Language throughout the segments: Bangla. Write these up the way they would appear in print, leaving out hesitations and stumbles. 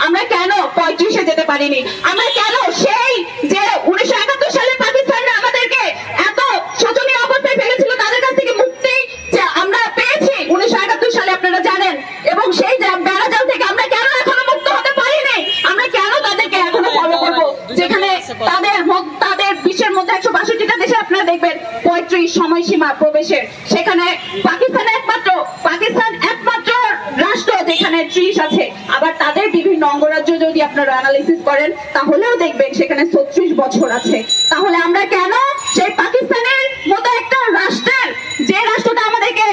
আমরা কেন 35-এ যেতে পারিনি? আমরা কেন সেই যে 1971 সালে পাকিস্তানরা আমাদেরকে এত শোচনীয় অবস্থায় ফেলেছিল তাদের কাছ থেকে মুক্তি যে আমরা পেয়েছি 1971 সালে, আপনারা জানেন। এবং সেই বেড়াজাল থেকে আমরা কেন এখনো মুক্ত হতে পারিনি? আমরা কেন তাদেরকে এখনো ফলো করবো, যেখানে তাদের বিশ্বের মধ্যে 162টা দেশে আপনারা দেখবেন 35 সময়সীমা প্রবেশের, সেখানে পাকিস্তান একমাত্র রাষ্ট্র যেখানে 30 আছে। আবার তাদের বিভিন্ন অঙ্গরাজ্য যদি আপনারা অ্যানালিসিস করেন তাহলেও দেখবেন সেখানে 36 বছর আছে। তাহলে আমরা কেন সেই পাকিস্তানের মতো একটা রাষ্ট্রের, যে রাষ্ট্রটা আমাদেরকে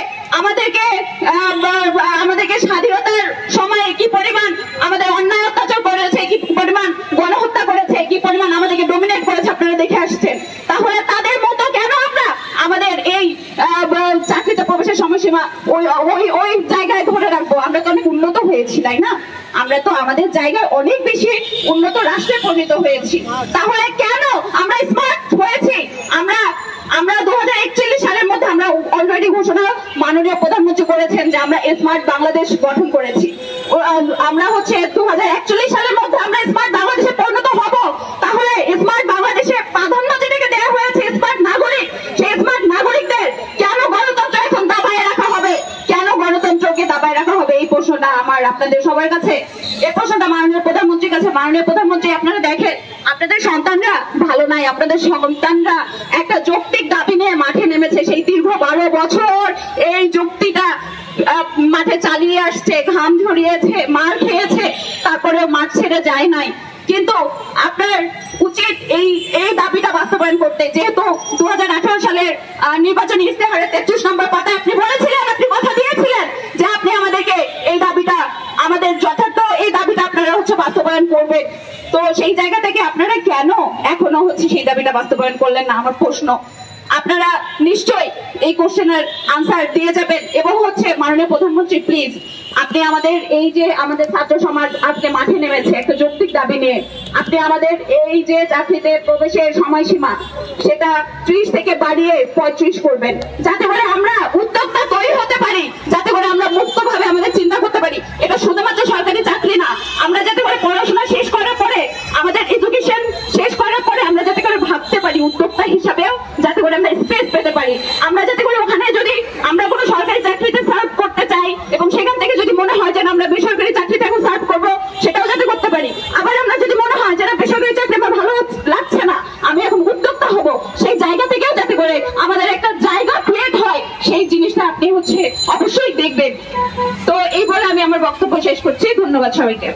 স্বাধীনতার সময়ে কি পরিমাণ আমাদের অন্যায় অত্যাচার করেছে, কি পরিমাণ গণহত্যা করেছে, কি পরিমাণ আমাদেরকে ডমিনেট করেছে আপনারা দেখে আসছেন, তাহলে তাদের মতো কেন আমরা আমাদের এই চাকরিতে প্রবেশের সময়সীমা ওই জায়গায় ধরে রাখবো? আমরা তো অনেক উন্নত হয়েছি, তাই না? আমরা তো আমাদের জায়গায় অনেক বেশি উন্নত রাষ্ট্রে পরিণত হয়েছি। তাহলে কেন আমরা স্মার্ট হয়েছি? আমরা 2041 সালের মধ্যে আমরা অলরেডি ঘোষণা মাননীয় প্রধানমন্ত্রী করেছেন যে আমরা স্মার্ট বাংলাদেশ গঠন করেছি। আমরা 2041 সালের মধ্যে আমরা স্মার্ট বাংলাদেশে পরিণত হব। তাহলে স্মার্ট বাংলাদেশে প্রাধান্য যেটাকে দেওয়া হয়েছে স্মার্ট নাগরিক, সেই স্মার্ট নাগরিকদের কেন গণতন্ত্র এখন দাবায় রাখা হবে? কেন গণতন্ত্রকে দাবায় রাখা হবে? এই প্রশ্নটা আমার আপনাদের সবার কাছে, এই প্রশ্নটা মাননীয় প্রধানমন্ত্রীর কাছে। মাননীয় প্রধানমন্ত্রী, আপনারা দেখেন আপনাদের সন্তানরা ভালো নাই, আপনাদের সন্তানরা একটা যৌক্তিক দাবি নিয়ে মাঠে নেমেছে। সেই দীর্ঘ 12 বছর এই যুক্তিটা মাঠে চালিয়ে আসছে, ঘাম ঝরিয়েছে, মার খেয়েছে, তারপরেও মাঠ ছেড়ে যায় নাই। কিন্তু আপনার উচিত এই দাবিটা বাস্তবায়ন করতে। যেহেতু 2018 সালের নির্বাচনী ইস্তেহারে 33 নম্বর পাতায় আপনি বলেছিলেন, আপনি কথা দিয়েছিলেন যে আপনি আমাদেরকে এই দাবিটা, আমাদের যথার্থ এই দাবিটা আপনারা বাস্তবায়ন করবেন। তো সেই জায়গা থেকে আপনারা কেন এখনো সেই দাবিটা বাস্তবায়ন করলেন না? আমার প্রশ্ন। আপনারা নিশ্চয়ই এই কোশ্চেনের আনসার দিয়ে যাবেন। এবং মাননীয় প্রধানমন্ত্রী, প্লিজ আপনি আমাদের এই যে আমাদের ছাত্র সমাজ আজকে মাঠে নেমেছে একটা যৌক্তিক দাবি নিয়ে, আপনি আমাদের এই যে চাকরিতে প্রবেশের সময়সীমা সেটা 30 থেকে বাড়িয়ে 35 করবেন, যাতে করে আমরা উদ্যোক্তা তৈরি হতে পারি, যাতে করে আমরা মুক্তভাবে আমাদের চিন্তা করতে পারি। এটা শুধুমাত্র সরকারি চাকরি না, আমরা যাতে করে পড়াশোনা শেষ করার পরে, আমাদের এডুকেশন শেষ করার পরে আমরা যাতে করে ভাবতে পারি উদ্যোক্তা হিসাবেও, যাতে করে আমরা স্পেস পেতে পারি। আমরা যাতে করে ওখানে যদি আমরা কোনো সরকারি চাকরিতে সার্ভ করতে চাই এবং সেখান থেকে যদি মনে হয় যে আমরা বেসরকারি চাকরিতে এখন সার্ভ করবো, সেটাও যাতে করতে পারি। আবার আমরা যদি মনে হয় যে বেসরকারি চাকরি আমার ভালো লাগছে না, আমি এখন উদ্যোক্তা হব, সেই জায়গা থেকেও যাতে করে আমাদের একটা জায়গা ক্রিয়েট হয়, সেই জিনিসটা আপনি অবশ্যই দেখবেন। তো এই বলে আমি আমার বক্তব্য শেষ করছি। ধন্যবাদ সবাইকে।